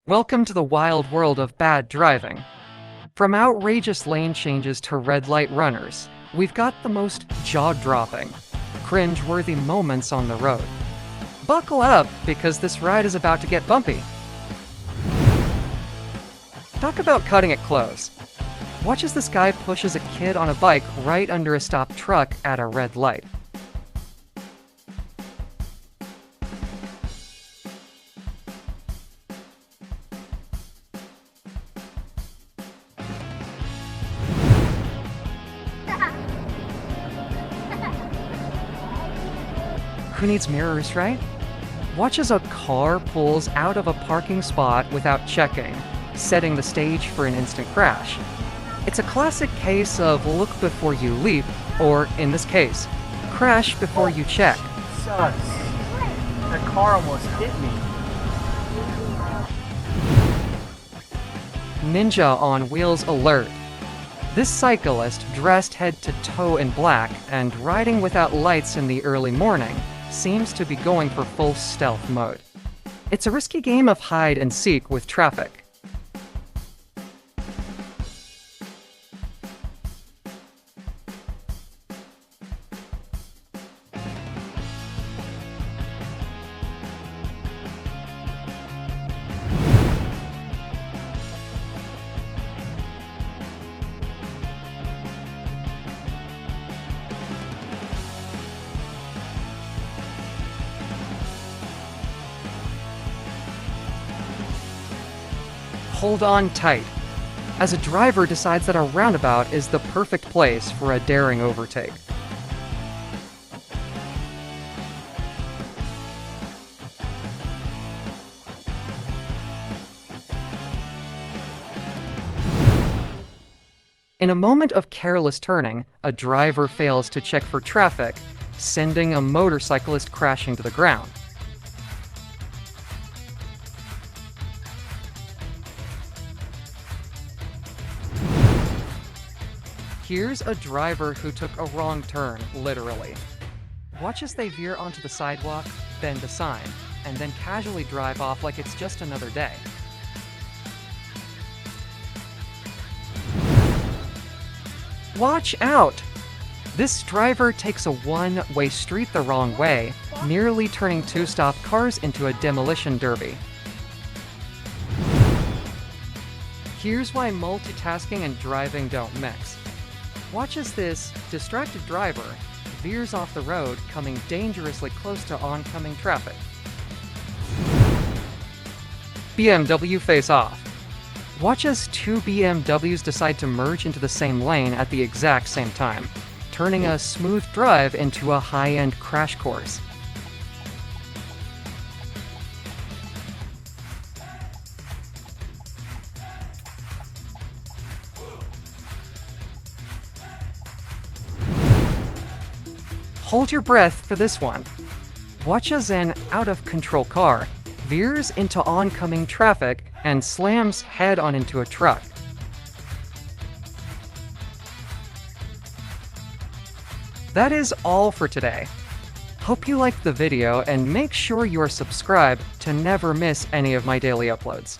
Welcome to the wild world of bad driving. From outrageous lane changes to red light runners, we've got the most jaw-dropping, cringe-worthy moments on the road. Buckle up, because this ride is about to get bumpy. Talk about cutting it close. Watch as this guy pushes a kid on a bike right under a stopped truck at a red light. Who needs mirrors, right? Watch as a car pulls out of a parking spot without checking, setting the stage for an instant crash. It's a classic case of look before you leap, or in this case, crash before you check. Sus. That car almost hit me. Ninja on wheels alert. This cyclist, dressed head to toe in black and riding without lights in the early morning, seems to be going for full stealth mode. It's a risky game of hide and seek with traffic. Hold on tight, as a driver decides that a roundabout is the perfect place for a daring overtake. In a moment of careless turning, a driver fails to check for traffic, sending a motorcyclist crashing to the ground. Here's a driver who took a wrong turn, literally. Watch as they veer onto the sidewalk, bend a sign, and then casually drive off like it's just another day. Watch out! This driver takes a one-way street the wrong way, nearly turning two stopped cars into a demolition derby. Here's why multitasking and driving don't mix. Watch as this distracted driver veers off the road, coming dangerously close to oncoming traffic. BMW face off. Watch as two BMWs decide to merge into the same lane at the exact same time, turning a smooth drive into a high-end crash course. Hold your breath for this one. Watch as an out-of-control car veers into oncoming traffic and slams head-on into a truck. That is all for today. Hope you liked the video and make sure you are subscribed to never miss any of my daily uploads.